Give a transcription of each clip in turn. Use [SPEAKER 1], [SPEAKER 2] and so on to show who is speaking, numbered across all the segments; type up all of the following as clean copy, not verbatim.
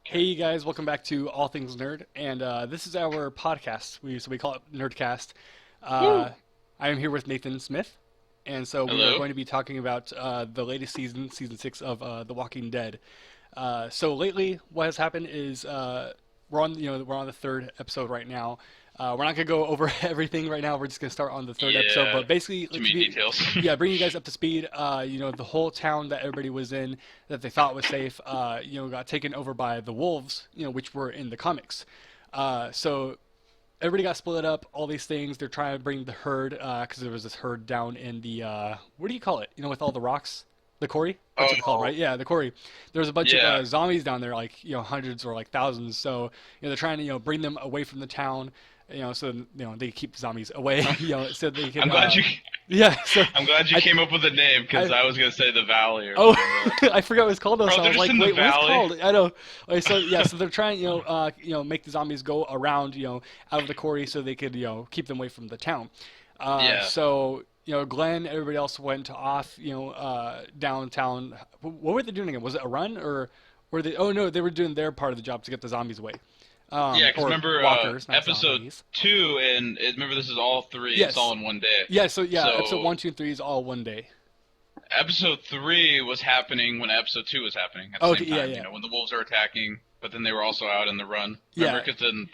[SPEAKER 1] Hey you guys, welcome back to All Things Nerd, and this is our podcast. We call it NerdCast. Uh,
[SPEAKER 2] Woo!
[SPEAKER 1] I am here with Nathan Smith, and so we are
[SPEAKER 2] Hello.
[SPEAKER 1] going to be talking about the latest season, season six of The Walking Dead. So lately, what has happened is we're on the third episode right now. We're not gonna go over everything right now. We're just gonna start on the third episode.
[SPEAKER 2] Yeah,
[SPEAKER 1] But basically,
[SPEAKER 2] too
[SPEAKER 1] to
[SPEAKER 2] many
[SPEAKER 1] be
[SPEAKER 2] details.
[SPEAKER 1] yeah, bring you guys up to speed. The whole town that everybody was in that they thought was safe, got taken over by the wolves, which were in the comics. So everybody got split up. All these things. They're trying to bring the herd because there was this herd down in the what do you call it? With all the rocks, the quarry. That's what it's called,
[SPEAKER 2] Oh,
[SPEAKER 1] right? Yeah, the quarry. There was a bunch of
[SPEAKER 2] yeah.
[SPEAKER 1] zombies down there, like hundreds or like thousands. So they're trying to bring them away from the town. So they keep zombies away. So they can.
[SPEAKER 2] I'm glad you.
[SPEAKER 1] Yeah. So
[SPEAKER 2] I'm glad you
[SPEAKER 1] I
[SPEAKER 2] came up with a name because
[SPEAKER 1] I
[SPEAKER 2] I was gonna say the Valley or
[SPEAKER 1] Oh,
[SPEAKER 2] something.
[SPEAKER 1] I forgot what it's called though.
[SPEAKER 2] Bro,
[SPEAKER 1] So I
[SPEAKER 2] they're
[SPEAKER 1] was
[SPEAKER 2] just
[SPEAKER 1] like,
[SPEAKER 2] in the
[SPEAKER 1] wait, what's it
[SPEAKER 2] valley.
[SPEAKER 1] called? I know. Okay, so yeah, so they're trying, make the zombies go around, out of the quarry so they could, keep them away from the town.
[SPEAKER 2] Yeah.
[SPEAKER 1] So Glenn, everybody else went off, downtown. What were they doing again? Was it a run or were they? Oh no, they were doing their part of the job to get the zombies away.
[SPEAKER 2] Yeah, because
[SPEAKER 1] Or
[SPEAKER 2] remember
[SPEAKER 1] walkers, not
[SPEAKER 2] episode
[SPEAKER 1] zombies.
[SPEAKER 2] 2 and remember this is all three. It's all
[SPEAKER 1] Yes.
[SPEAKER 2] in one day.
[SPEAKER 1] Yeah. So yeah, episode
[SPEAKER 2] So
[SPEAKER 1] one, two, and three is all one day.
[SPEAKER 2] episode 3 was happening when episode 2 was happening at the
[SPEAKER 1] Oh,
[SPEAKER 2] same
[SPEAKER 1] yeah,
[SPEAKER 2] time.
[SPEAKER 1] yeah,
[SPEAKER 2] When the wolves are attacking, but then they were also out in the run. Remember,
[SPEAKER 1] yeah.
[SPEAKER 2] because then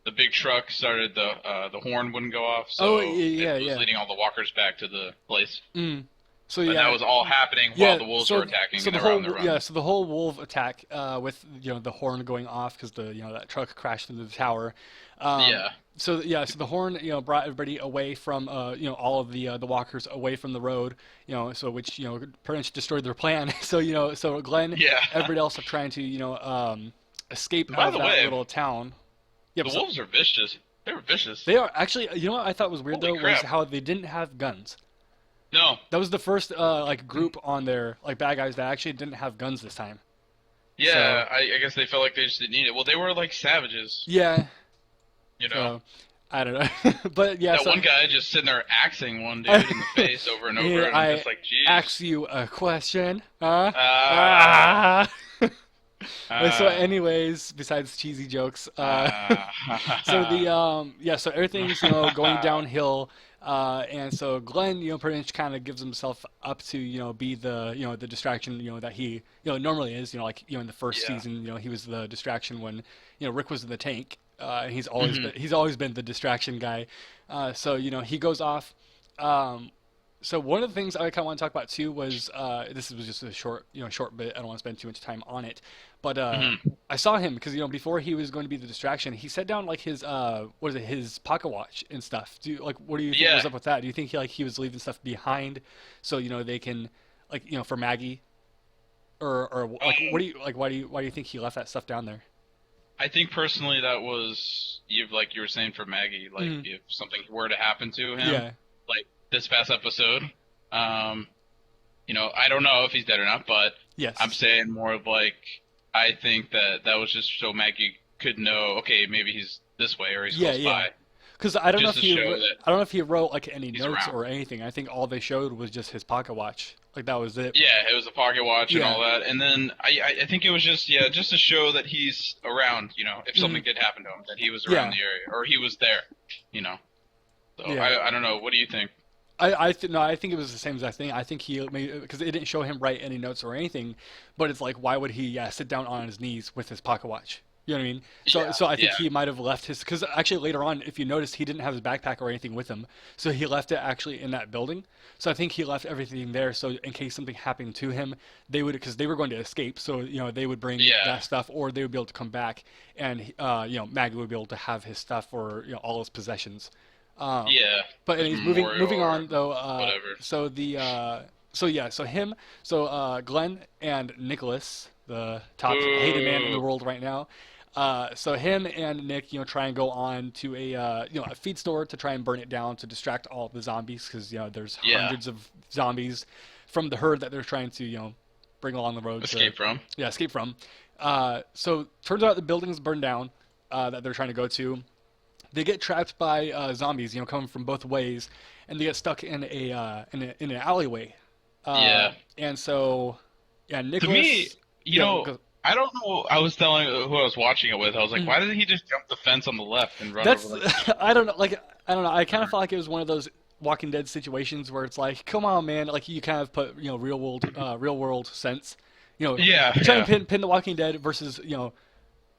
[SPEAKER 2] the big truck started the horn wouldn't go off,
[SPEAKER 1] Oh,
[SPEAKER 2] so
[SPEAKER 1] yeah,
[SPEAKER 2] it was
[SPEAKER 1] yeah.
[SPEAKER 2] leading all the walkers back to the place.
[SPEAKER 1] Mm. So
[SPEAKER 2] But that
[SPEAKER 1] yeah.
[SPEAKER 2] was all happening while
[SPEAKER 1] Yeah,
[SPEAKER 2] the wolves
[SPEAKER 1] so
[SPEAKER 2] were attacking
[SPEAKER 1] so
[SPEAKER 2] and
[SPEAKER 1] the
[SPEAKER 2] they were
[SPEAKER 1] whole
[SPEAKER 2] on the run.
[SPEAKER 1] yeah, so the whole wolf attack with the horn going off because the that truck crashed into the tower. Um,
[SPEAKER 2] Yeah,
[SPEAKER 1] so the horn brought everybody away from all of the walkers away from the road, so which pretty much destroyed their plan. So so Glenn,
[SPEAKER 2] yeah.
[SPEAKER 1] everybody else are trying to escape
[SPEAKER 2] And
[SPEAKER 1] out
[SPEAKER 2] by
[SPEAKER 1] of
[SPEAKER 2] the
[SPEAKER 1] that
[SPEAKER 2] way,
[SPEAKER 1] little town. Yep.
[SPEAKER 2] the
[SPEAKER 1] So
[SPEAKER 2] wolves are vicious. They were vicious.
[SPEAKER 1] they are actually, what I thought was weird
[SPEAKER 2] Holy
[SPEAKER 1] though was
[SPEAKER 2] crap!
[SPEAKER 1] how they didn't have guns.
[SPEAKER 2] No,
[SPEAKER 1] That was the first group on their like bad guys that actually didn't have guns this time. So
[SPEAKER 2] yeah. I guess they felt like they just didn't need it. Well, they were like savages,
[SPEAKER 1] yeah,
[SPEAKER 2] you know.
[SPEAKER 1] so I don't know, but yeah.
[SPEAKER 2] That
[SPEAKER 1] So
[SPEAKER 2] one guy just sitting there axing one dude in the face over and over,
[SPEAKER 1] here
[SPEAKER 2] and I'm
[SPEAKER 1] I
[SPEAKER 2] just like, jeez.
[SPEAKER 1] ask you a question. Huh?
[SPEAKER 2] Ah,
[SPEAKER 1] Ah. So,
[SPEAKER 2] ah,
[SPEAKER 1] anyways, besides cheesy jokes, so
[SPEAKER 2] ah.
[SPEAKER 1] so everything's going downhill. And so Glenn, pretty much kind of gives himself up to, be the, the distraction, that he, normally is, like, in the first
[SPEAKER 2] Yeah.
[SPEAKER 1] season, he was the distraction when, Rick was in the tank. And
[SPEAKER 2] Mhm.
[SPEAKER 1] he's always been the distraction guy. So, he goes off. Um, so one of the things I kind of want to talk about too was this was just a short bit. I don't want to spend too much time on it, but
[SPEAKER 2] Mhm.
[SPEAKER 1] I saw him because before he was going to be the distraction, he set down like his what is it, his pocket watch and stuff. What do you think
[SPEAKER 2] Yeah.
[SPEAKER 1] was up with that? Do you think he was leaving stuff behind so they can like for Maggie or like what
[SPEAKER 2] Um,
[SPEAKER 1] do you like why do you think he left that stuff down there?
[SPEAKER 2] I think personally that was like you were saying for Maggie, like
[SPEAKER 1] Mm,
[SPEAKER 2] if something were to happen to him,
[SPEAKER 1] yeah.
[SPEAKER 2] like this past episode, um, I don't know if he's dead or not, but I'm
[SPEAKER 1] Yes.
[SPEAKER 2] saying more of like I think that was just so Maggie could know, okay, maybe he's this way or he's
[SPEAKER 1] Yeah.
[SPEAKER 2] close
[SPEAKER 1] Yeah.
[SPEAKER 2] by,
[SPEAKER 1] Because I don't know
[SPEAKER 2] just
[SPEAKER 1] if
[SPEAKER 2] to show that
[SPEAKER 1] I don't know if he wrote like any
[SPEAKER 2] he's
[SPEAKER 1] notes
[SPEAKER 2] around.
[SPEAKER 1] or anything. I think all they showed was just his pocket watch. Like that was it.
[SPEAKER 2] Yeah, it was a pocket watch and
[SPEAKER 1] Yeah.
[SPEAKER 2] all that, and then I think it was just just to show that he's around. If
[SPEAKER 1] Mhm.
[SPEAKER 2] something did happen to him, that he was around
[SPEAKER 1] Yeah.
[SPEAKER 2] the area or he was there. You know. So
[SPEAKER 1] Yeah.
[SPEAKER 2] I don't know. What do you think?
[SPEAKER 1] No, I think it was the same exact thing. I think he because it didn't show him write any notes or anything, but it's like why would he sit down on his knees with his pocket watch? You know what I mean? So
[SPEAKER 2] Yeah,
[SPEAKER 1] so I think
[SPEAKER 2] yeah,
[SPEAKER 1] he might have left his because actually later on, if you notice, he didn't have his backpack or anything with him, so he left it actually in that building. So I think he left everything there, so in case something happened to him, they would because they were going to escape, so they would bring
[SPEAKER 2] yeah,
[SPEAKER 1] that stuff, or they would be able to come back, and Maggie would be able to have his stuff or all his possessions. Um,
[SPEAKER 2] yeah.
[SPEAKER 1] but
[SPEAKER 2] His
[SPEAKER 1] anyways,
[SPEAKER 2] memorial
[SPEAKER 1] moving
[SPEAKER 2] or
[SPEAKER 1] on though.
[SPEAKER 2] whatever.
[SPEAKER 1] Glenn and Nicholas, the top hated man in the
[SPEAKER 2] Boo.
[SPEAKER 1] world right now. So him and Nick, try and go on to a feed store to try and burn it down to distract all the zombies because there's
[SPEAKER 2] Yeah.
[SPEAKER 1] hundreds of zombies from the herd that they're trying to bring along the road to
[SPEAKER 2] Escape from.
[SPEAKER 1] escape from. So turns out the building's burned down that they're trying to go to. They get trapped by zombies, coming from both ways, and they get stuck in in an alleyway.
[SPEAKER 2] Yeah.
[SPEAKER 1] And so, yeah,
[SPEAKER 2] To me,
[SPEAKER 1] Nicholas.
[SPEAKER 2] you
[SPEAKER 1] Yeah,
[SPEAKER 2] know,
[SPEAKER 1] go,
[SPEAKER 2] I don't know. I was telling who I was watching it with. I was like,
[SPEAKER 1] Mm.
[SPEAKER 2] why didn't he just jump the fence on the left and run over
[SPEAKER 1] That's
[SPEAKER 2] like the sheep?
[SPEAKER 1] I don't know. Like I don't know. I kind of
[SPEAKER 2] Or,
[SPEAKER 1] felt like it was one of those Walking Dead situations where it's like, come on, man. Like you kind of put real world sense.
[SPEAKER 2] yeah,
[SPEAKER 1] You try and
[SPEAKER 2] yeah.
[SPEAKER 1] pin the Walking Dead versus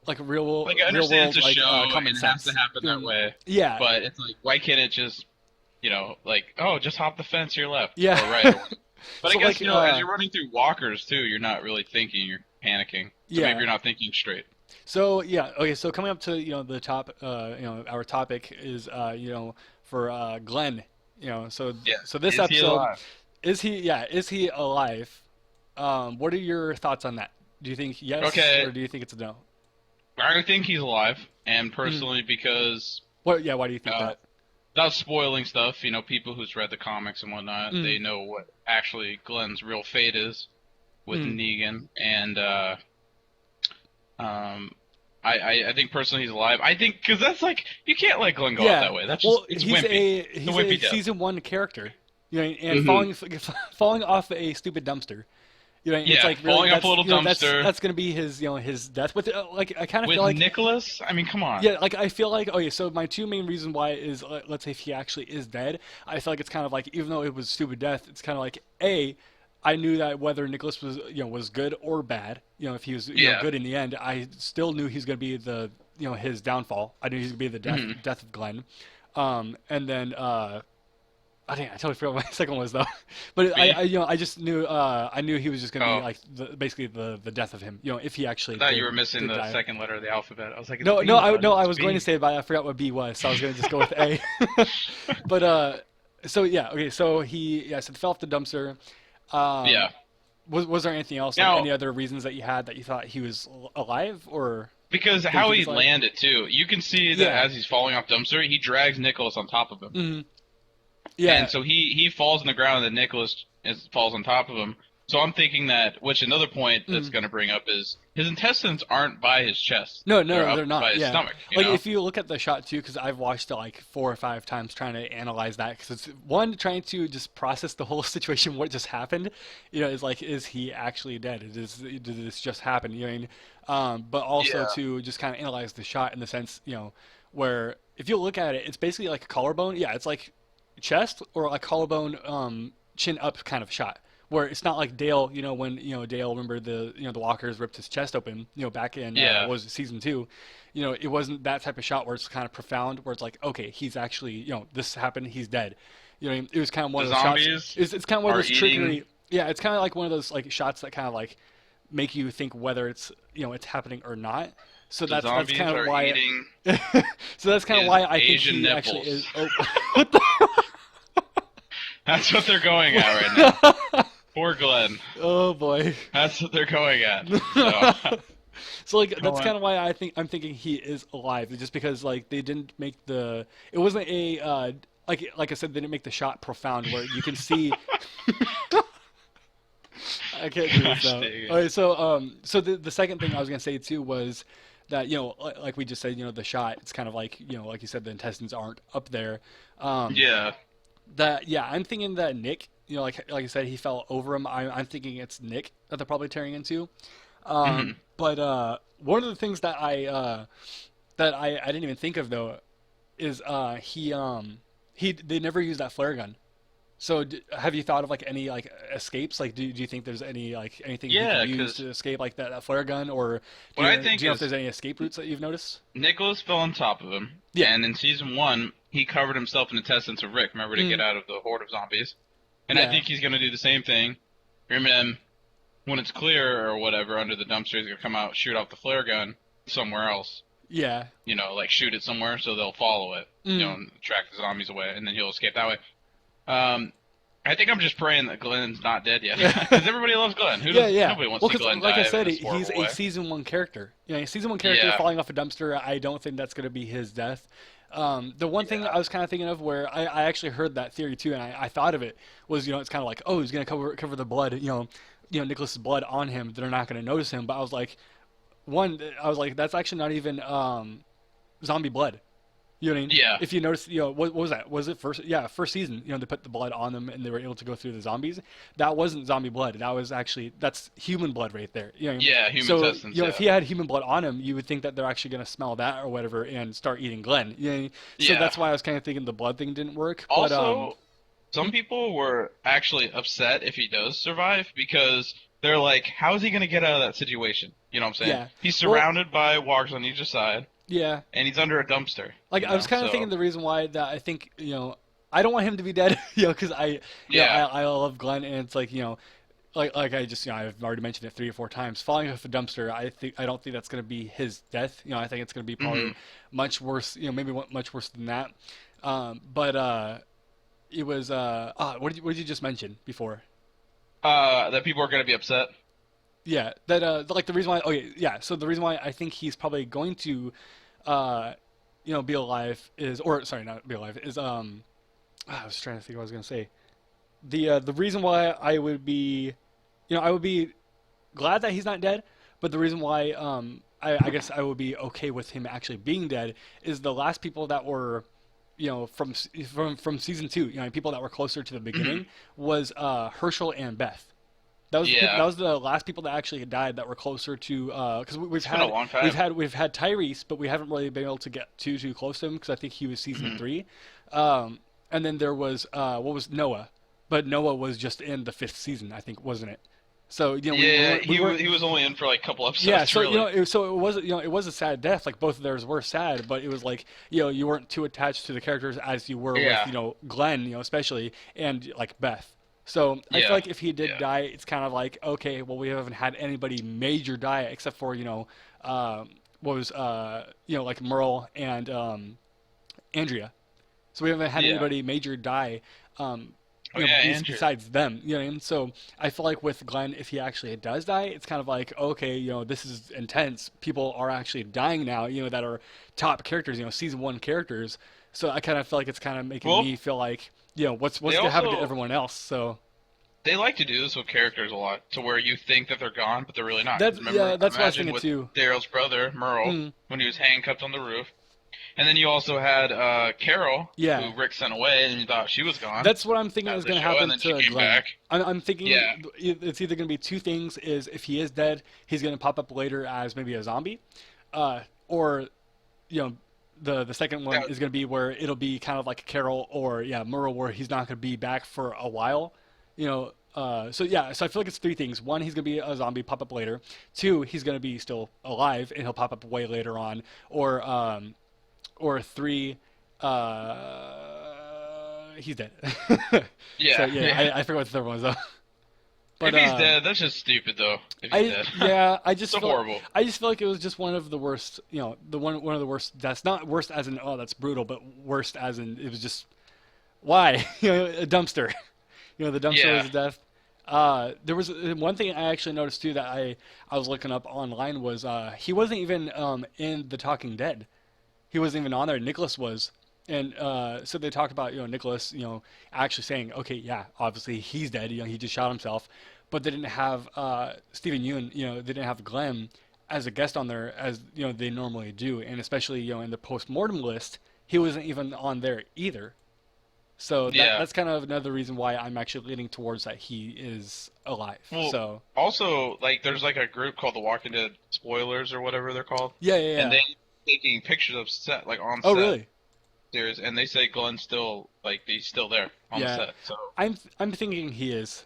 [SPEAKER 1] like
[SPEAKER 2] Like I
[SPEAKER 1] real
[SPEAKER 2] understand it's
[SPEAKER 1] world
[SPEAKER 2] a
[SPEAKER 1] like
[SPEAKER 2] show
[SPEAKER 1] common
[SPEAKER 2] and it has to
[SPEAKER 1] sense.
[SPEAKER 2] happen that way,
[SPEAKER 1] Yeah,
[SPEAKER 2] but it's like, why can't it just, like, oh, just hop the fence to your left
[SPEAKER 1] yeah.
[SPEAKER 2] or right or whatever. But I
[SPEAKER 1] So
[SPEAKER 2] guess
[SPEAKER 1] like
[SPEAKER 2] as you're running through walkers too, you're not really thinking, you're panicking. So maybe
[SPEAKER 1] yeah.
[SPEAKER 2] you're not thinking straight.
[SPEAKER 1] So yeah, okay. So coming up to the top, our topic is for Glenn.
[SPEAKER 2] Yeah.
[SPEAKER 1] So this
[SPEAKER 2] Is he
[SPEAKER 1] episode
[SPEAKER 2] alive?
[SPEAKER 1] is he alive? What are your thoughts on that? Do you think yes
[SPEAKER 2] Okay,
[SPEAKER 1] or do you think it's a no?
[SPEAKER 2] I think he's alive, and
[SPEAKER 1] Mhm.
[SPEAKER 2] personally because
[SPEAKER 1] What? Yeah. Why do you think
[SPEAKER 2] uh,
[SPEAKER 1] that?
[SPEAKER 2] without spoiling stuff, people who's read the comics and whatnot,
[SPEAKER 1] Mm,
[SPEAKER 2] they know what actually Glenn's real fate is with
[SPEAKER 1] mm.
[SPEAKER 2] Negan, and um, I think personally he's alive. I think because that's like you can't let Glenn go out
[SPEAKER 1] Yeah.
[SPEAKER 2] that way. That's just
[SPEAKER 1] Well,
[SPEAKER 2] it's wimpy. It's a
[SPEAKER 1] he's
[SPEAKER 2] wimpy
[SPEAKER 1] a
[SPEAKER 2] death.
[SPEAKER 1] season one character. And
[SPEAKER 2] Hmm.
[SPEAKER 1] falling off a stupid dumpster. It's
[SPEAKER 2] Yeah,
[SPEAKER 1] like really
[SPEAKER 2] falling off a little dumpster
[SPEAKER 1] that's gonna be his his death. With like I kind of feel
[SPEAKER 2] with
[SPEAKER 1] like
[SPEAKER 2] Nicholas. I mean, come on.
[SPEAKER 1] yeah, like I feel like okay. So my two main reasons why is let's say if he actually is dead, I feel like it's kind of like even though it was stupid death, it's kind of like a I knew that whether Nicholas was was good or bad, if he was
[SPEAKER 2] Yeah.
[SPEAKER 1] good in the end, I still knew he was gonna be the his downfall. I knew he was gonna be the
[SPEAKER 2] Hmm.
[SPEAKER 1] death of Glenn. And then I totally forgot what my second one was though. But I
[SPEAKER 2] B.
[SPEAKER 1] I just knew I knew he was just gonna be
[SPEAKER 2] Oh,
[SPEAKER 1] like basically the death of him. If he
[SPEAKER 2] I
[SPEAKER 1] actually
[SPEAKER 2] thought you were missing
[SPEAKER 1] did
[SPEAKER 2] the
[SPEAKER 1] die.
[SPEAKER 2] second letter of the alphabet. I was like, it's
[SPEAKER 1] No,
[SPEAKER 2] B, bud.
[SPEAKER 1] no, I
[SPEAKER 2] It's
[SPEAKER 1] was going to
[SPEAKER 2] B.
[SPEAKER 1] say it, but I forgot what B was, so I was gonna just go with A. But so yeah, okay, so so he fell off the dumpster. Um,
[SPEAKER 2] Yeah.
[SPEAKER 1] was there anything else, like
[SPEAKER 2] Now,
[SPEAKER 1] any other reasons that you had that you thought he was alive, or
[SPEAKER 2] because
[SPEAKER 1] did you
[SPEAKER 2] how
[SPEAKER 1] think
[SPEAKER 2] he
[SPEAKER 1] he's alive?
[SPEAKER 2] landed too, you can see that
[SPEAKER 1] Yeah.
[SPEAKER 2] as he's falling off dumpster, he drags Nicholas on top of him,
[SPEAKER 1] Hmm.
[SPEAKER 2] and
[SPEAKER 1] Yeah.
[SPEAKER 2] so he falls on the ground, and then falls on top of him. So I'm thinking that, which another point that's
[SPEAKER 1] Mhm.
[SPEAKER 2] going to bring up is his intestines aren't by his chest;
[SPEAKER 1] No,
[SPEAKER 2] they're
[SPEAKER 1] no,
[SPEAKER 2] up
[SPEAKER 1] they're
[SPEAKER 2] by
[SPEAKER 1] not.
[SPEAKER 2] his
[SPEAKER 1] Yeah,
[SPEAKER 2] stomach.
[SPEAKER 1] like if you look at the shot too, because I've watched it like 4 or 5 times trying to analyze that, because it's one trying to just process the whole situation, what just happened. Is like, is he actually dead? Did this just happen? You know what I mean? But also
[SPEAKER 2] Yeah.
[SPEAKER 1] to just kind of analyze the shot in the sense, where if you look at it, it's basically like a collarbone. Yeah, it's like chest or like collarbone, chin up kind of shot where it's not like Dale, when Dale, remember the walkers ripped his chest open, back in
[SPEAKER 2] Yeah.
[SPEAKER 1] was it season 2, it wasn't that type of shot where it's kind of profound, where it's like, okay, he's actually, this happened, he's dead. What I mean? It was kind of one
[SPEAKER 2] The
[SPEAKER 1] of those shots.
[SPEAKER 2] zombies
[SPEAKER 1] It's kind of one of
[SPEAKER 2] are
[SPEAKER 1] those
[SPEAKER 2] eating.
[SPEAKER 1] trickery. Yeah, it's kind of like one of those like shots that kind of like make you think whether it's it's happening or not. So
[SPEAKER 2] The
[SPEAKER 1] that's
[SPEAKER 2] zombies
[SPEAKER 1] kind of
[SPEAKER 2] are
[SPEAKER 1] why.
[SPEAKER 2] eating
[SPEAKER 1] So that's kind of
[SPEAKER 2] his
[SPEAKER 1] why I think
[SPEAKER 2] Asian
[SPEAKER 1] he actually is.
[SPEAKER 2] nipples.
[SPEAKER 1] Oh, what the?
[SPEAKER 2] That's what they're going at right now. Poor Glenn.
[SPEAKER 1] Oh boy.
[SPEAKER 2] That's what they're going at. So,
[SPEAKER 1] So like
[SPEAKER 2] come
[SPEAKER 1] that's
[SPEAKER 2] on.
[SPEAKER 1] kind of why I'm thinking he is alive, just because like they didn't make it wasn't a like I said, they didn't make the shot profound where you can see. I can't do this
[SPEAKER 2] Gosh
[SPEAKER 1] now.
[SPEAKER 2] dang it.
[SPEAKER 1] All right, so the second thing I was gonna say too was that like we just said, the shot, it's kind of like like you said, the intestines aren't up there. Um,
[SPEAKER 2] Yeah.
[SPEAKER 1] that yeah, I'm thinking that Nick, like I said, he fell over him. I'm thinking it's Nick that they're probably tearing into.
[SPEAKER 2] Hmm.
[SPEAKER 1] But one of the things that I didn't even think of though is he they never used that flare gun. So have you thought of like any like escapes? Like do you think there's any like anything he
[SPEAKER 2] Yeah,
[SPEAKER 1] could use
[SPEAKER 2] because
[SPEAKER 1] to escape like that flare gun, or
[SPEAKER 2] what I
[SPEAKER 1] do
[SPEAKER 2] think
[SPEAKER 1] you know if
[SPEAKER 2] is
[SPEAKER 1] there's any escape routes that you've noticed?
[SPEAKER 2] Nicholas fell on top of him,
[SPEAKER 1] Yeah.
[SPEAKER 2] and in season one, he covered himself in intestines of Rick. Remember to get
[SPEAKER 1] Mm,
[SPEAKER 2] out of the horde of zombies. And I
[SPEAKER 1] yeah.
[SPEAKER 2] think he's going to do the same thing. Remember him when it's clear or whatever under the dumpster, he's going to come out, shoot off the flare gun somewhere else.
[SPEAKER 1] Yeah.
[SPEAKER 2] Like shoot it somewhere so they'll follow it.
[SPEAKER 1] Mm.
[SPEAKER 2] And track the zombies away, and then he'll escape that way. Um, I think I'm just praying that Glenn's not dead yet, because everybody loves Glenn. Who
[SPEAKER 1] Yeah,
[SPEAKER 2] does?
[SPEAKER 1] yeah.
[SPEAKER 2] Nobody wants
[SPEAKER 1] Well,
[SPEAKER 2] to see
[SPEAKER 1] because
[SPEAKER 2] Glenn
[SPEAKER 1] like I
[SPEAKER 2] die in
[SPEAKER 1] said,
[SPEAKER 2] this
[SPEAKER 1] he's
[SPEAKER 2] horrible
[SPEAKER 1] a
[SPEAKER 2] way.
[SPEAKER 1] season one character. A season one character
[SPEAKER 2] Yeah,
[SPEAKER 1] falling off a dumpster. I don't think that's going to be his death. The one thing
[SPEAKER 2] yeah,
[SPEAKER 1] I was kind of thinking of, where I actually heard that theory too, and I thought of it was, it's kind of like, oh, he's going to cover the blood, Nicholas's blood on him. They're not going to notice him. But I was like, that's actually not even zombie blood. You know what I mean?
[SPEAKER 2] Yeah.
[SPEAKER 1] If you notice, what was that? Was it first? Yeah, first season. They put the blood on them and they were able to go through the zombies. That wasn't zombie blood. That was actually that's human blood right there. You know what I mean?
[SPEAKER 2] Yeah, human
[SPEAKER 1] So
[SPEAKER 2] intestines,
[SPEAKER 1] if
[SPEAKER 2] yeah.
[SPEAKER 1] he had human blood on him, you would think that they're actually gonna smell that or whatever and start eating Glenn. You know what I mean? So
[SPEAKER 2] Yeah.
[SPEAKER 1] that's why I was kind of thinking the blood thing didn't work. But
[SPEAKER 2] Also, some people were actually upset if he does survive because they're like, how is he going to get out of that situation? You know what I'm saying?
[SPEAKER 1] yeah.
[SPEAKER 2] He's
[SPEAKER 1] Well,
[SPEAKER 2] surrounded by walkers on each side,
[SPEAKER 1] yeah.
[SPEAKER 2] and he's under a dumpster,
[SPEAKER 1] Like I was kind of thinking
[SPEAKER 2] So,
[SPEAKER 1] the reason why that I think I don't want him to be dead. Because
[SPEAKER 2] yeah.
[SPEAKER 1] I love Glenn and it's like like I just I've already mentioned it 3 or 4 times. Falling off a dumpster, I don't think that's gonna be his death. I think it's gonna be
[SPEAKER 2] hmm
[SPEAKER 1] probably much worse. Maybe much worse than that. But it was what did you just mention before?
[SPEAKER 2] That people are going to be upset.
[SPEAKER 1] Yeah, that like the reason why. Okay, yeah. So the reason why I think he's probably going to, uh, be alive is, or sorry, not be alive is I was trying to think what I was gonna say. The reason why I would be, I would be glad that he's not dead, but the reason why I guess I would be okay with him actually being dead is the last people that were, from season two, people that were closer to the
[SPEAKER 2] hmm
[SPEAKER 1] beginning was Herschel and Beth. That was the people, that
[SPEAKER 2] Yeah.
[SPEAKER 1] was the last people that actually had died that were closer to because we've
[SPEAKER 2] It's been a
[SPEAKER 1] had
[SPEAKER 2] long time.
[SPEAKER 1] we've had Tyrese, but we haven't really been able to get too close to him because I think he was season
[SPEAKER 2] hmm
[SPEAKER 1] three, and then there was what was Noah, but Noah was just in the fifth season, I think, wasn't it? So
[SPEAKER 2] Yeah,
[SPEAKER 1] we weren't
[SPEAKER 2] he was only in for like a couple
[SPEAKER 1] yeah,
[SPEAKER 2] episodes,
[SPEAKER 1] so
[SPEAKER 2] really.
[SPEAKER 1] it was it was a sad death. Like both of theirs were sad, but it was like you weren't too attached to the characters as you were with
[SPEAKER 2] Yeah.
[SPEAKER 1] Glenn, especially and like Beth. So I feel
[SPEAKER 2] Yeah.
[SPEAKER 1] like if he did
[SPEAKER 2] Yeah.
[SPEAKER 1] die, it's kind of like okay, well we haven't had anybody major die except for what was like Merle and Andrea. So we haven't had
[SPEAKER 2] Yeah.
[SPEAKER 1] anybody major die, um,
[SPEAKER 2] Oh yeah, Andrew.
[SPEAKER 1] besides them. You know what I mean? So I feel like with Glenn, if he actually does die, it's kind of like, okay, this is intense. People are actually dying now, that are top characters, season one characters. So I kind of feel like it's kind of making
[SPEAKER 2] Well,
[SPEAKER 1] me feel like,
[SPEAKER 2] they
[SPEAKER 1] what's gonna happen to
[SPEAKER 2] also
[SPEAKER 1] everyone else? So
[SPEAKER 2] they like to do this with characters a lot, to where you think that they're gone, but they're really not. Because
[SPEAKER 1] that's yeah,
[SPEAKER 2] remember,
[SPEAKER 1] that's what I was
[SPEAKER 2] imagine
[SPEAKER 1] thinking
[SPEAKER 2] with
[SPEAKER 1] too.
[SPEAKER 2] Daryl's brother Merle
[SPEAKER 1] Mm,
[SPEAKER 2] when he was handcuffed on the roof, and then you also had Carol,
[SPEAKER 1] yeah,
[SPEAKER 2] who Rick sent away, and you thought she was gone
[SPEAKER 1] that's what I'm thinking
[SPEAKER 2] out
[SPEAKER 1] is
[SPEAKER 2] of the
[SPEAKER 1] gonna
[SPEAKER 2] show, and
[SPEAKER 1] happen
[SPEAKER 2] then she
[SPEAKER 1] to
[SPEAKER 2] came
[SPEAKER 1] Glenn.
[SPEAKER 2] back.
[SPEAKER 1] I'm
[SPEAKER 2] Yeah.
[SPEAKER 1] thinking it's either gonna be two things: is if he is dead, he's gonna pop up later as maybe a zombie, or you know, the second one
[SPEAKER 2] That,
[SPEAKER 1] is going to be where it'll be kind of like Carol or Merle, where he's not going to be back for a while. So yeah, so I feel like it's three things. One, he's going to be a zombie, pop up later. Two, he's going to be still alive and he'll pop up way later on. Or three, he's dead. So
[SPEAKER 2] yeah,
[SPEAKER 1] yeah,
[SPEAKER 2] yeah.
[SPEAKER 1] I forgot what the third one was though.
[SPEAKER 2] If
[SPEAKER 1] But
[SPEAKER 2] he's dead, that's just stupid, though. If he's dead,
[SPEAKER 1] I just
[SPEAKER 2] so horrible.
[SPEAKER 1] I just feel like it was just one of the worst, the one of the worst. That's not worst as in oh that's brutal, but worst as in it was just why a dumpster. The dumpster
[SPEAKER 2] Yeah.
[SPEAKER 1] was death. There was one thing I actually noticed too that I was looking up online was he wasn't even in The Talking Dead. He wasn't even on there. Nicholas was. And so they talked about Nicholas actually saying okay yeah obviously he's dead he just shot himself, but they didn't have Stephen Ewan they didn't have Glenn as a guest on there as they normally do, and especially in the post mortem list he wasn't even on there either. So
[SPEAKER 2] Yeah.
[SPEAKER 1] that's kind of another reason why I'm actually leaning towards that he is alive.
[SPEAKER 2] Well,
[SPEAKER 1] So
[SPEAKER 2] also, like, there's like a group called the Walking Dead Spoilers or whatever they're called, and
[SPEAKER 1] yeah.
[SPEAKER 2] they taking pictures of set, like on
[SPEAKER 1] Oh
[SPEAKER 2] set
[SPEAKER 1] really?
[SPEAKER 2] series, and they say Glenn's still like he's still there on the
[SPEAKER 1] Yeah.
[SPEAKER 2] set. So
[SPEAKER 1] I'm thinking he is.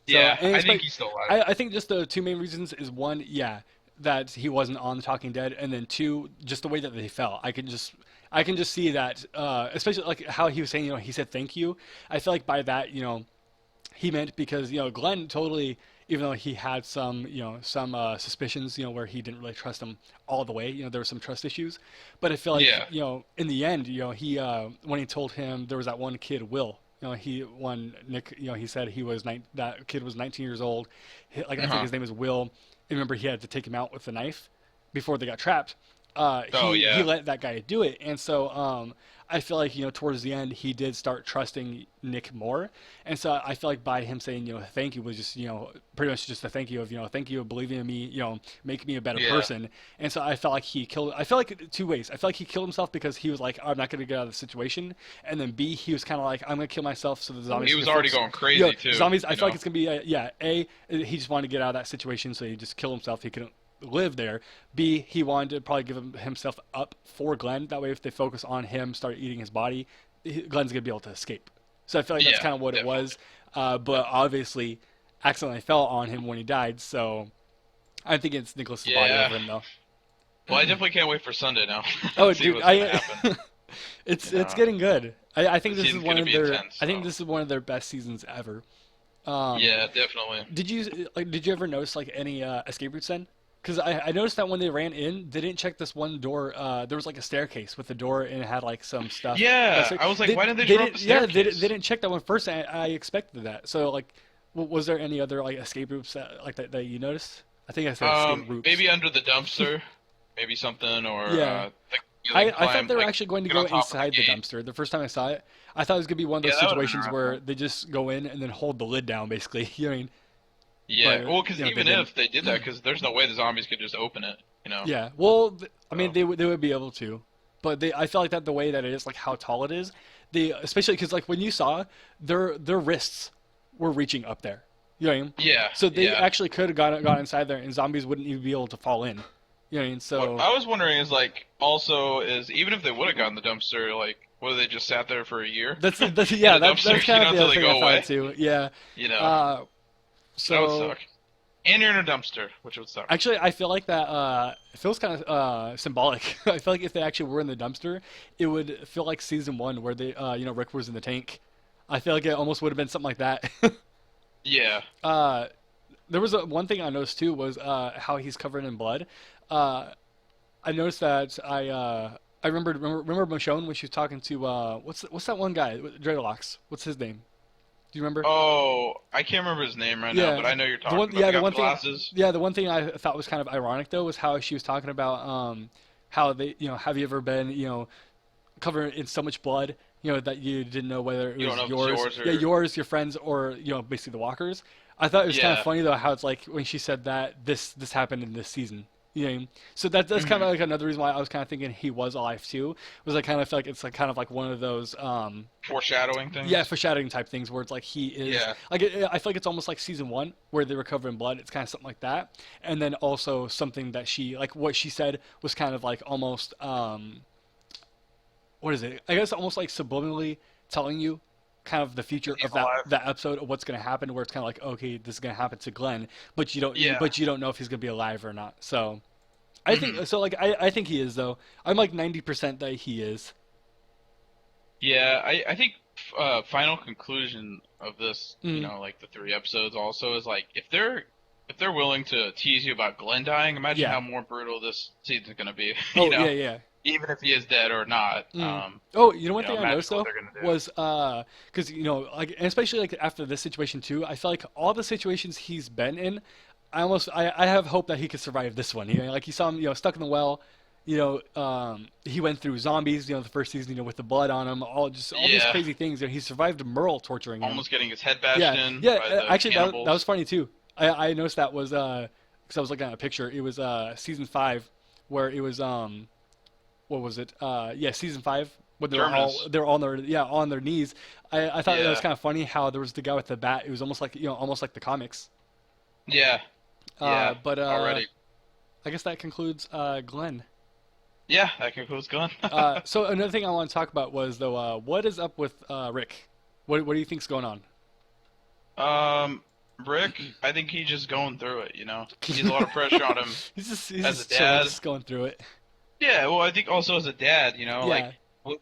[SPEAKER 1] So
[SPEAKER 2] yeah,
[SPEAKER 1] and
[SPEAKER 2] I think
[SPEAKER 1] expect
[SPEAKER 2] he's still alive.
[SPEAKER 1] I think just the two main reasons is one, yeah, that he wasn't on The Talking Dead, and then two, just the way that they fell. I can just see that, especially like how he was saying, he said thank you. I feel like by that, he meant because Glenn totally, even though he had some some suspicions, where he didn't really trust him all the way. There were some trust issues, but I feel like
[SPEAKER 2] Yeah.
[SPEAKER 1] in the end, he when he told him there was that one kid Will. He when Nick, he said that kid was 19 years old. Like I think
[SPEAKER 2] Uh-huh.
[SPEAKER 1] his name is Will. I remember he had to take him out with a knife before they got trapped.
[SPEAKER 2] Oh
[SPEAKER 1] he
[SPEAKER 2] yeah.
[SPEAKER 1] let that guy do it, and so I feel like towards the end he did start trusting Nick more, and so I feel like by him saying thank you was just pretty much just a thank you of thank you for believing in me, making me a better
[SPEAKER 2] Yeah.
[SPEAKER 1] person, and so I felt like he killed. I felt like two ways. I felt like he killed himself because he was like I'm not gonna get out of the situation, and then B he was kind of like I'm gonna kill myself so the
[SPEAKER 2] Well,
[SPEAKER 1] zombies
[SPEAKER 2] he
[SPEAKER 1] can
[SPEAKER 2] was already
[SPEAKER 1] focus.
[SPEAKER 2] going crazy too.
[SPEAKER 1] Zombies. I feel like it's gonna be A he just wanted to get out of that situation so he just killed himself. He couldn't live there. B, he wanted to probably give himself up for Glenn. That way, if they focus on him, start eating his body, Glenn's gonna be able to escape. So I feel like that's
[SPEAKER 2] Yeah,
[SPEAKER 1] kind of what it
[SPEAKER 2] definitely.
[SPEAKER 1] was. But obviously, accidentally fell on him when he died. So I think it's Nicholas's body
[SPEAKER 2] Yeah.
[SPEAKER 1] over him though.
[SPEAKER 2] Well, I definitely can't wait for Sunday now.
[SPEAKER 1] Oh,
[SPEAKER 2] See
[SPEAKER 1] dude,
[SPEAKER 2] what's gonna happen.
[SPEAKER 1] it's getting good. I think
[SPEAKER 2] The
[SPEAKER 1] this is
[SPEAKER 2] season's
[SPEAKER 1] one
[SPEAKER 2] gonna
[SPEAKER 1] of
[SPEAKER 2] be
[SPEAKER 1] their.
[SPEAKER 2] intense.
[SPEAKER 1] I think
[SPEAKER 2] So
[SPEAKER 1] this is one of their best seasons ever. Um,
[SPEAKER 2] yeah, definitely.
[SPEAKER 1] did you ever notice like any escape routes then? Because I noticed that when they ran in, they didn't check this one door. There was like a staircase with the door and it had like some stuff.
[SPEAKER 2] Yeah, I was like,
[SPEAKER 1] They
[SPEAKER 2] why didn't they
[SPEAKER 1] they
[SPEAKER 2] draw up the
[SPEAKER 1] didn't yeah they
[SPEAKER 2] staircase?
[SPEAKER 1] didn't check that one first. I expected that. So like, was there any other like escape routes that you noticed? I think I said escape routes.
[SPEAKER 2] Maybe under the dumpster, maybe something, or
[SPEAKER 1] Yeah.
[SPEAKER 2] they can
[SPEAKER 1] I thought
[SPEAKER 2] climb,
[SPEAKER 1] they were
[SPEAKER 2] like
[SPEAKER 1] actually going to
[SPEAKER 2] get
[SPEAKER 1] go
[SPEAKER 2] on top of the
[SPEAKER 1] inside the
[SPEAKER 2] gate.
[SPEAKER 1] dumpster. The first time I saw it, I thought it was going to be one of
[SPEAKER 2] Yeah,
[SPEAKER 1] those
[SPEAKER 2] that would have been
[SPEAKER 1] situations where
[SPEAKER 2] interesting.
[SPEAKER 1] they just go in and then hold the lid down, basically. You know what I mean?
[SPEAKER 2] Yeah,
[SPEAKER 1] But
[SPEAKER 2] well, because
[SPEAKER 1] they
[SPEAKER 2] even
[SPEAKER 1] didn't.
[SPEAKER 2] if they did that, because there's no way the zombies could just open it,
[SPEAKER 1] Yeah. Well, I mean,
[SPEAKER 2] So
[SPEAKER 1] they would be able to, but I feel like that the way that it is, like how tall it is, they especially because like when you saw their wrists were reaching up there. You know what I mean?
[SPEAKER 2] yeah,
[SPEAKER 1] So they
[SPEAKER 2] yeah.
[SPEAKER 1] actually could have got inside there, and zombies wouldn't even be able to fall in. You know what I mean?
[SPEAKER 2] What
[SPEAKER 1] So
[SPEAKER 2] I was wondering is like, also is even if they would have gotten the dumpster, like, whether they just sat there for a year
[SPEAKER 1] that's
[SPEAKER 2] in
[SPEAKER 1] yeah,
[SPEAKER 2] a dumpster,
[SPEAKER 1] that's kind of the
[SPEAKER 2] until
[SPEAKER 1] other
[SPEAKER 2] they
[SPEAKER 1] thing I
[SPEAKER 2] go
[SPEAKER 1] thought
[SPEAKER 2] away,
[SPEAKER 1] too. Yeah.
[SPEAKER 2] you know,
[SPEAKER 1] Uh,
[SPEAKER 2] that would
[SPEAKER 1] so
[SPEAKER 2] suck. And you're in a dumpster, which would suck.
[SPEAKER 1] actually, I feel like that it feels kind of symbolic. I feel like if they actually were in the dumpster, it would feel like season one where they Rick was in the tank. I feel like it almost would have been something like that.
[SPEAKER 2] Yeah,
[SPEAKER 1] uh, there was one thing I noticed too was how he's covered in blood. Uh, I noticed that I remember Michonne when she was talking to what's that one guy with dreadlocks? What's his name? Do you remember?
[SPEAKER 2] oh, I can't remember his name right now,
[SPEAKER 1] Yeah,
[SPEAKER 2] but I know you're
[SPEAKER 1] the one
[SPEAKER 2] talking about.
[SPEAKER 1] yeah
[SPEAKER 2] The
[SPEAKER 1] the
[SPEAKER 2] guy
[SPEAKER 1] one
[SPEAKER 2] with
[SPEAKER 1] thing
[SPEAKER 2] glasses.
[SPEAKER 1] yeah the one thing I thought was kind of ironic though was how she was talking about how they have you ever been covered in so much blood that you didn't know whether it
[SPEAKER 2] You don't
[SPEAKER 1] was
[SPEAKER 2] know if it's
[SPEAKER 1] yours,
[SPEAKER 2] yours
[SPEAKER 1] yeah,
[SPEAKER 2] or
[SPEAKER 1] yours, your friends, or basically the walkers. I thought it was kind of
[SPEAKER 2] yeah.
[SPEAKER 1] funny though how it's like when she said that this happened in this season. You know what I mean? So that's kind
[SPEAKER 2] Hmm.
[SPEAKER 1] of like another reason why I was kind of thinking he was alive too. Was I kind of feel like it's like kind of like one of those
[SPEAKER 2] Foreshadowing
[SPEAKER 1] yeah,
[SPEAKER 2] things.
[SPEAKER 1] foreshadowing type things where it's like he is
[SPEAKER 2] Yeah.
[SPEAKER 1] like I feel like it's almost like season one where they were covered in blood. It's kind of something like that, and then also something that she like what she said was kind of like almost what is it? I guess almost like subliminally telling you kind of the future
[SPEAKER 2] That he's
[SPEAKER 1] of that
[SPEAKER 2] alive.
[SPEAKER 1] that episode of what's going to happen. Where it's kind of like okay, this is going to happen to Glenn, but
[SPEAKER 2] Yeah.
[SPEAKER 1] you don't know if he's going to be alive or not. So I
[SPEAKER 2] Hmm.
[SPEAKER 1] think so. Like I think he is though. I'm like 90% that he is.
[SPEAKER 2] Yeah, I think final conclusion of this,
[SPEAKER 1] Mm.
[SPEAKER 2] like the three episodes also is like if they're willing to tease you about Glenn dying, imagine
[SPEAKER 1] Yeah.
[SPEAKER 2] how more brutal this season's gonna be.
[SPEAKER 1] Oh yeah, yeah.
[SPEAKER 2] Even if he is dead or not.
[SPEAKER 1] Mm. Oh, one thing I
[SPEAKER 2] Imagine
[SPEAKER 1] noticed
[SPEAKER 2] what
[SPEAKER 1] though
[SPEAKER 2] they're gonna do.
[SPEAKER 1] was because like and especially like after this situation too, I feel like all the situations he's been in, I have hope that he could survive this one. Like you saw him stuck in the well. He went through zombies. The first season. With the blood on him, all these
[SPEAKER 2] Yeah,
[SPEAKER 1] crazy things. He survived Merle torturing him.
[SPEAKER 2] almost getting his head bashed
[SPEAKER 1] Yeah,
[SPEAKER 2] in
[SPEAKER 1] yeah.
[SPEAKER 2] by the
[SPEAKER 1] Actually, that was
[SPEAKER 2] cannibals.
[SPEAKER 1] funny too. I noticed that was because I was looking at a picture. It was season five where it was what was it? Yeah, season five when
[SPEAKER 2] Terminus.
[SPEAKER 1] they're all on their on their knees. I thought that was
[SPEAKER 2] Yeah,
[SPEAKER 1] kind of funny how there was the guy with the bat. It was almost like almost like the comics.
[SPEAKER 2] yeah, yeah.
[SPEAKER 1] But
[SPEAKER 2] Already.
[SPEAKER 1] I guess that concludes Glenn.
[SPEAKER 2] Yeah, that concludes Glenn.
[SPEAKER 1] So another thing I want to talk about was though what is up with Rick? What do you think's going on?
[SPEAKER 2] Um, Rick, I think he's just going through it. He's a lot of pressure on him
[SPEAKER 1] He's
[SPEAKER 2] as a
[SPEAKER 1] just chilling,
[SPEAKER 2] dad.
[SPEAKER 1] just going through it.
[SPEAKER 2] Yeah, well, I think also as a dad, like
[SPEAKER 1] Yeah.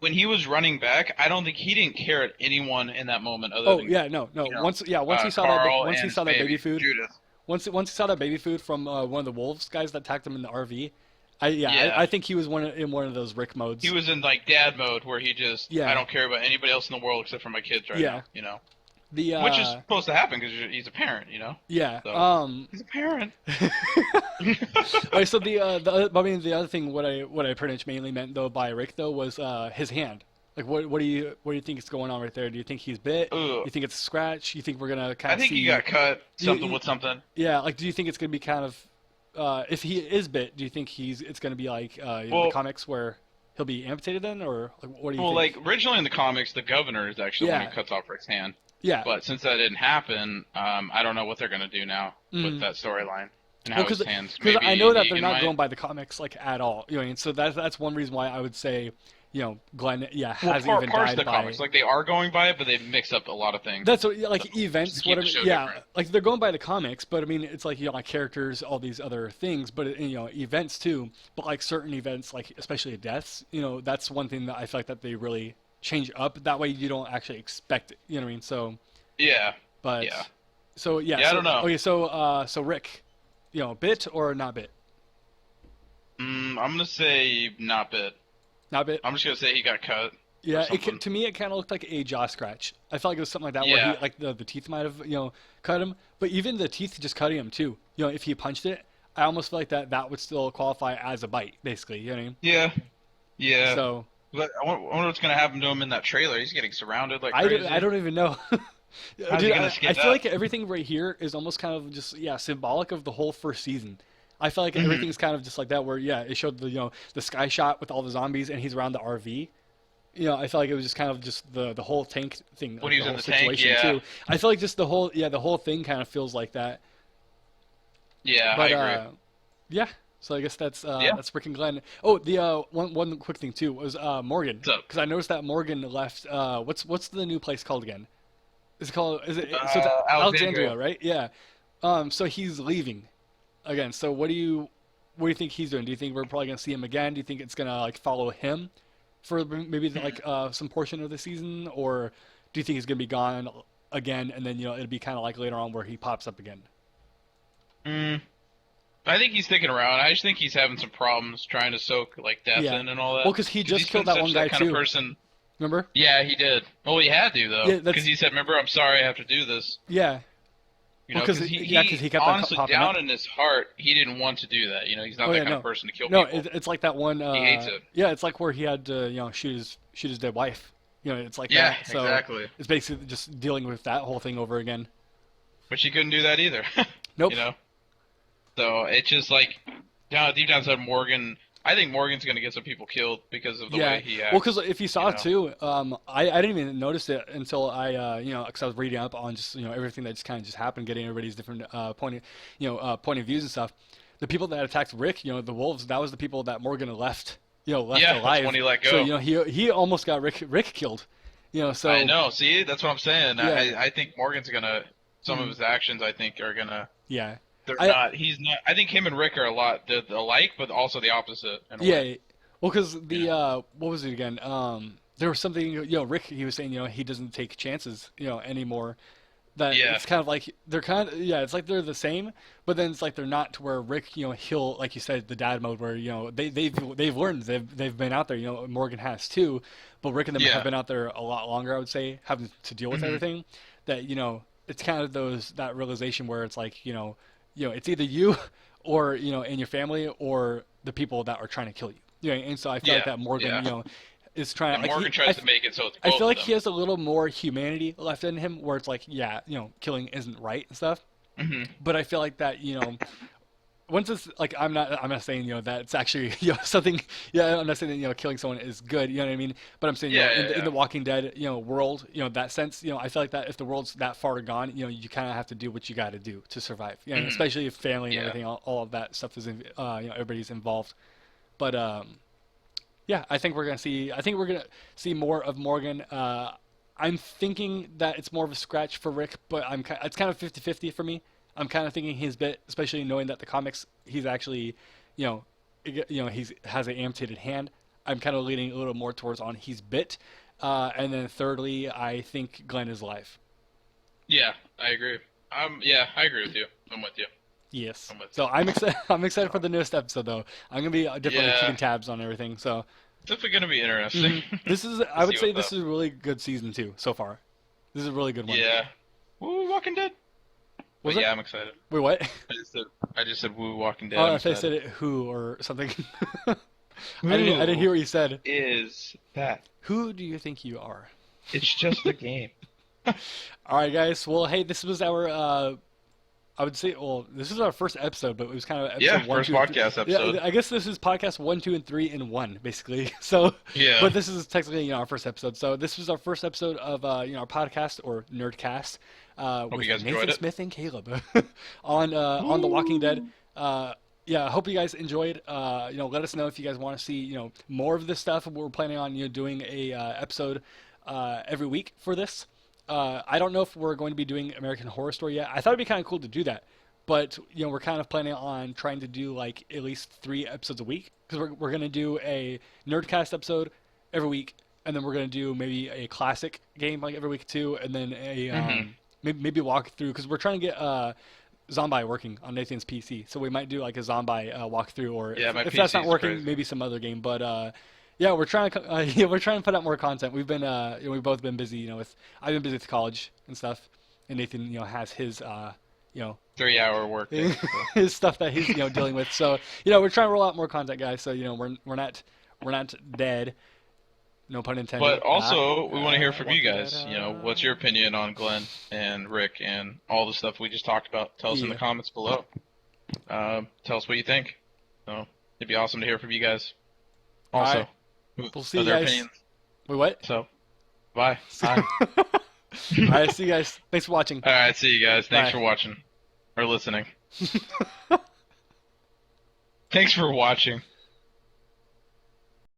[SPEAKER 2] when he was running back, I don't think he didn't care at anyone in that moment other
[SPEAKER 1] Oh
[SPEAKER 2] than
[SPEAKER 1] yeah, no, no. Once he saw
[SPEAKER 2] Carl
[SPEAKER 1] once
[SPEAKER 2] and
[SPEAKER 1] he
[SPEAKER 2] his
[SPEAKER 1] saw that baby
[SPEAKER 2] baby
[SPEAKER 1] food,
[SPEAKER 2] Judith.
[SPEAKER 1] once he saw that baby food from one of the wolves guys that attacked him in the RV,
[SPEAKER 2] Yeah,
[SPEAKER 1] I think he was in one of those Rick
[SPEAKER 2] he
[SPEAKER 1] modes.
[SPEAKER 2] was in like dad mode where he just I
[SPEAKER 1] Yeah,
[SPEAKER 2] don't care about anybody else in the world except for my kids right
[SPEAKER 1] yeah,
[SPEAKER 2] now.
[SPEAKER 1] The
[SPEAKER 2] Which is supposed to happen because he's a parent, you know.
[SPEAKER 1] yeah.
[SPEAKER 2] So he's a parent.
[SPEAKER 1] Alright, so I mean the other thing what I pretty much mainly meant though by Rick though was his hand. Like what do you think is going on right there? Do you think he's bit?
[SPEAKER 2] Ugh.
[SPEAKER 1] You think it's a scratch? You think we're gonna kind
[SPEAKER 2] I
[SPEAKER 1] of
[SPEAKER 2] think
[SPEAKER 1] see?
[SPEAKER 2] he got cut something
[SPEAKER 1] You-
[SPEAKER 2] with something.
[SPEAKER 1] Yeah, like do you think it's gonna be kind of if he is bit? Do you think it's gonna be like the
[SPEAKER 2] Well,
[SPEAKER 1] comics where he'll be amputated then, or like, what do you
[SPEAKER 2] well,
[SPEAKER 1] think?
[SPEAKER 2] like originally in the comics, the governor is actually the one
[SPEAKER 1] Yeah,
[SPEAKER 2] who cuts off Rick's hand.
[SPEAKER 1] yeah.
[SPEAKER 2] But since that didn't happen, I don't know what they're gonna do now with
[SPEAKER 1] Mm.
[SPEAKER 2] that storyline and
[SPEAKER 1] Well,
[SPEAKER 2] how his hands
[SPEAKER 1] because
[SPEAKER 2] maybe
[SPEAKER 1] I know that they're
[SPEAKER 2] Negan
[SPEAKER 1] not
[SPEAKER 2] might.
[SPEAKER 1] going by the comics like at all. You know, what I mean? So that's one reason why I would say, Glenn, yeah,
[SPEAKER 2] Well,
[SPEAKER 1] hasn't even
[SPEAKER 2] parts of
[SPEAKER 1] died
[SPEAKER 2] the
[SPEAKER 1] by.
[SPEAKER 2] comics, like they are going by it, but they mix up a lot of things.
[SPEAKER 1] That's what, yeah,
[SPEAKER 2] So,
[SPEAKER 1] like
[SPEAKER 2] just to
[SPEAKER 1] events,
[SPEAKER 2] keep the
[SPEAKER 1] whatever.
[SPEAKER 2] show
[SPEAKER 1] Yeah,
[SPEAKER 2] different.
[SPEAKER 1] like they're going by the comics, but I mean, it's like like characters, all these other things, but events too. But like certain events, like especially deaths, that's one thing that I feel like that they really change up. That way, you don't actually expect it. You know what I mean? So,
[SPEAKER 2] Yeah,
[SPEAKER 1] but
[SPEAKER 2] yeah,
[SPEAKER 1] so yeah.
[SPEAKER 2] yeah. I
[SPEAKER 1] So
[SPEAKER 2] don't know.
[SPEAKER 1] okay, so Rick, bit or not bit?
[SPEAKER 2] I'm gonna say not bit.
[SPEAKER 1] Not bit.
[SPEAKER 2] I'm just gonna say he got cut or
[SPEAKER 1] Yeah,
[SPEAKER 2] something.
[SPEAKER 1] to me it kind of looked like a jaw scratch. I felt like it was something like that where
[SPEAKER 2] Yeah.
[SPEAKER 1] he like the teeth might have cut him, but even the teeth just cutting him too. If he punched it, I almost feel like that would still qualify as a bite, basically. You know what I mean?
[SPEAKER 2] Yeah, yeah.
[SPEAKER 1] So
[SPEAKER 2] But I wonder what's gonna happen to him in that trailer. He's getting surrounded like
[SPEAKER 1] I
[SPEAKER 2] crazy.
[SPEAKER 1] don't even know.
[SPEAKER 2] How's he
[SPEAKER 1] Dude,
[SPEAKER 2] gonna
[SPEAKER 1] I
[SPEAKER 2] escape
[SPEAKER 1] feel
[SPEAKER 2] that?
[SPEAKER 1] like everything right here is almost kind of just symbolic of the whole first season. I feel like
[SPEAKER 2] Mhm.
[SPEAKER 1] everything's kind of just like that, where it showed the sky shot with all the zombies and he's around the RV. I feel like it was just kind of just the whole tank thing,
[SPEAKER 2] When
[SPEAKER 1] like
[SPEAKER 2] he
[SPEAKER 1] the
[SPEAKER 2] was in
[SPEAKER 1] whole
[SPEAKER 2] the tank,
[SPEAKER 1] situation
[SPEAKER 2] yeah.
[SPEAKER 1] too. I feel like just the whole thing kind of feels like that.
[SPEAKER 2] Yeah, I
[SPEAKER 1] But
[SPEAKER 2] agree.
[SPEAKER 1] yeah. So I guess that's
[SPEAKER 2] Yeah.
[SPEAKER 1] that's Rick and Glenn. Oh, the one quick thing too was Morgan,
[SPEAKER 2] What's up?
[SPEAKER 1] because I noticed that Morgan left. What's the new place called again? So it's Alexandria,
[SPEAKER 2] Alexandria.
[SPEAKER 1] right? Yeah. So he's leaving again. So what do you think he's doing? Do you think we're probably gonna see him again? Do you think it's gonna like follow him for maybe like some portion of the season, or do you think he's gonna be gone again and then it'll be kind of like later on where he pops up again?
[SPEAKER 2] Mm, I think he's sticking around. I just think he's having some problems trying to soak like death
[SPEAKER 1] Yeah.
[SPEAKER 2] in and all that.
[SPEAKER 1] Well, because he
[SPEAKER 2] 'Cause
[SPEAKER 1] just
[SPEAKER 2] he's
[SPEAKER 1] killed
[SPEAKER 2] been
[SPEAKER 1] that
[SPEAKER 2] such
[SPEAKER 1] one guy
[SPEAKER 2] kind
[SPEAKER 1] too.
[SPEAKER 2] of person.
[SPEAKER 1] Remember?
[SPEAKER 2] Yeah, he did. Well, he had to though,
[SPEAKER 1] Yeah, that's
[SPEAKER 2] because he said, "Remember, I'm sorry, I have to do this."
[SPEAKER 1] yeah.
[SPEAKER 2] You
[SPEAKER 1] Well,
[SPEAKER 2] know,
[SPEAKER 1] 'cause
[SPEAKER 2] because
[SPEAKER 1] he kept on
[SPEAKER 2] honestly
[SPEAKER 1] popping
[SPEAKER 2] down
[SPEAKER 1] up.
[SPEAKER 2] in his heart, he didn't want to do that. You know, he's not
[SPEAKER 1] Oh
[SPEAKER 2] that
[SPEAKER 1] yeah,
[SPEAKER 2] kind of
[SPEAKER 1] no,
[SPEAKER 2] person to kill
[SPEAKER 1] no.
[SPEAKER 2] people.
[SPEAKER 1] It's like that one.
[SPEAKER 2] He hates it.
[SPEAKER 1] Yeah, it's like where he had to shoot his dead wife. It's like
[SPEAKER 2] Yeah,
[SPEAKER 1] that. So
[SPEAKER 2] exactly.
[SPEAKER 1] it's basically just dealing with that whole thing over again.
[SPEAKER 2] But he couldn't do that either.
[SPEAKER 1] Nope.
[SPEAKER 2] You know, so it's just like deep down inside Morgan. I think Morgan's gonna get some people killed because of the
[SPEAKER 1] Yeah.
[SPEAKER 2] way he acts.
[SPEAKER 1] Well, because if you saw
[SPEAKER 2] you
[SPEAKER 1] it
[SPEAKER 2] know?
[SPEAKER 1] too, I didn't even notice it until because I was reading up on just everything that just kind of just happened, getting everybody's different point of views and stuff. The people that attacked Rick, the wolves, that was the people that Morgan left, left
[SPEAKER 2] Yeah, that's
[SPEAKER 1] alive.
[SPEAKER 2] when he let
[SPEAKER 1] So
[SPEAKER 2] go.
[SPEAKER 1] he almost got Rick killed. So
[SPEAKER 2] I know. See, that's what I'm saying.
[SPEAKER 1] Yeah.
[SPEAKER 2] I think Morgan's gonna. Some of
[SPEAKER 1] Mhm.
[SPEAKER 2] his actions, I think, are gonna.
[SPEAKER 1] Yeah.
[SPEAKER 2] They're
[SPEAKER 1] I
[SPEAKER 2] not. He's not. I think him and Rick are a lot alike, but also the opposite in a way.
[SPEAKER 1] Yeah. Well, because
[SPEAKER 2] Yeah.
[SPEAKER 1] what was it again? There was something, Rick, he was saying, he doesn't take chances, anymore. That
[SPEAKER 2] Yeah.
[SPEAKER 1] it's kind of like they're kind of, it's like they're the same, but then it's like they're not, to where Rick, he'll, like you said, the dad mode where they've learned, they've been out there, Morgan has too, but Rick and them
[SPEAKER 2] Yeah.
[SPEAKER 1] have been out there a lot longer, I would say, having to deal with
[SPEAKER 2] Mhm.
[SPEAKER 1] everything. That it's kind of that realization where it's like it's either you or in your family or the people that are trying to kill you. And so I feel like
[SPEAKER 2] Yeah.
[SPEAKER 1] that Morgan,
[SPEAKER 2] Yeah.
[SPEAKER 1] is trying.
[SPEAKER 2] And
[SPEAKER 1] Like
[SPEAKER 2] Morgan tries to make it so it's
[SPEAKER 1] I
[SPEAKER 2] both
[SPEAKER 1] feel
[SPEAKER 2] of
[SPEAKER 1] like
[SPEAKER 2] them.
[SPEAKER 1] he has a little more humanity left in him, where it's like, killing isn't right and stuff.
[SPEAKER 2] Hmm.
[SPEAKER 1] But I feel like that, once it's like, I'm not saying that it's actually something. Yeah, I'm not saying that killing someone is good. You know what I mean? But I'm saying
[SPEAKER 2] Yeah,
[SPEAKER 1] in,
[SPEAKER 2] yeah,
[SPEAKER 1] in
[SPEAKER 2] yeah.
[SPEAKER 1] the Walking Dead world, that sense, I feel like that if the world's that far gone, you kind of have to do what you got to do to survive.
[SPEAKER 2] Mhm.
[SPEAKER 1] Especially if family and
[SPEAKER 2] Yeah.
[SPEAKER 1] everything, all of that stuff is everybody's involved. But yeah, I think we're gonna see. I think we're gonna see more of Morgan. I'm thinking that it's more of a scratch for Rick, but it's kind of 50-50 for me. I'm kind of thinking he's bit, especially knowing that the comics he's actually, he's has an amputated hand. I'm kind of leaning a little more towards on he's bit, and then thirdly, I think Glenn is alive.
[SPEAKER 2] Yeah, I agree. Yeah, I agree with you. I'm with you.
[SPEAKER 1] Yes.
[SPEAKER 2] I'm with
[SPEAKER 1] So I'm excited. I'm excited for the newest episode, though. I'm gonna be definitely
[SPEAKER 2] Yeah.
[SPEAKER 1] keeping tabs on everything. So
[SPEAKER 2] It's definitely gonna be interesting.
[SPEAKER 1] this is,
[SPEAKER 2] To
[SPEAKER 1] I would
[SPEAKER 2] see
[SPEAKER 1] say
[SPEAKER 2] what's
[SPEAKER 1] this
[SPEAKER 2] up.
[SPEAKER 1] is a really good season too so far. This is a really good one.
[SPEAKER 2] Yeah, Woo, Walking Dead.
[SPEAKER 1] Was
[SPEAKER 2] But
[SPEAKER 1] it?
[SPEAKER 2] yeah, I'm excited.
[SPEAKER 1] Wait, what?
[SPEAKER 2] I just said woo, Walking Dead.
[SPEAKER 1] Oh,
[SPEAKER 2] I'm
[SPEAKER 1] I thought you said
[SPEAKER 2] excited.
[SPEAKER 1] it who or something. I didn't
[SPEAKER 2] Who
[SPEAKER 1] hear what you said.
[SPEAKER 2] is that?
[SPEAKER 1] Who do you think you are?
[SPEAKER 2] It's just a game.
[SPEAKER 1] All right, guys. Well, hey, this was our I would say, well, this is our first episode, but it was kind of
[SPEAKER 2] Yeah,
[SPEAKER 1] episode one,
[SPEAKER 2] first
[SPEAKER 1] two, and three.
[SPEAKER 2] podcast
[SPEAKER 1] Yeah,
[SPEAKER 2] episode.
[SPEAKER 1] I guess this is podcast 1, 2, and 3 in one, basically. So,
[SPEAKER 2] Yeah.
[SPEAKER 1] but this is technically our first episode. So this was our first episode of our podcast or NerdCast
[SPEAKER 2] Hope
[SPEAKER 1] with
[SPEAKER 2] you guys
[SPEAKER 1] Nathan
[SPEAKER 2] enjoyed it.
[SPEAKER 1] Smith and Caleb on The Walking Dead. Yeah, I hope you guys enjoyed. Let us know if you guys want to see more of this stuff. We're planning on doing a episode every week for this. I don't know if we're going to be doing American Horror Story yet. I thought it'd be kind of cool to do that, but we're kind of planning on trying to do like at least 3 episodes a week because we're going to do a Nerdcast episode every week, and then we're going to do maybe a classic game like every week too, and then a maybe a walkthrough because we're trying to get Zombie working on Nathan's PC, so we might do like a Zombie walkthrough, or
[SPEAKER 2] Yeah, my
[SPEAKER 1] if that's not
[SPEAKER 2] PC is
[SPEAKER 1] working,
[SPEAKER 2] crazy.
[SPEAKER 1] maybe some other game. But yeah, we're trying to we're trying to put out more content. We've been we've both been busy, with I've been busy with college and stuff, and Nathan has his
[SPEAKER 2] 3-hour work day. So.
[SPEAKER 1] his stuff that he's dealing with. So we're trying to roll out more content, guys. So we're not dead. No pun intended.
[SPEAKER 2] But also, we want to hear from you guys. What's your opinion on Glenn and Rick and all the stuff we just talked about? Tell us in the comments below. Tell us what you think. So it'd be awesome to hear from you guys. Also,
[SPEAKER 1] All right. We'll see you
[SPEAKER 2] other
[SPEAKER 1] guys.
[SPEAKER 2] opinions.
[SPEAKER 1] Wait, what?
[SPEAKER 2] So, bye. Bye.
[SPEAKER 1] All right, see you guys. Thanks for watching.
[SPEAKER 2] All right, see you guys. Thanks
[SPEAKER 1] Bye.
[SPEAKER 2] for watching or listening. Thanks for watching.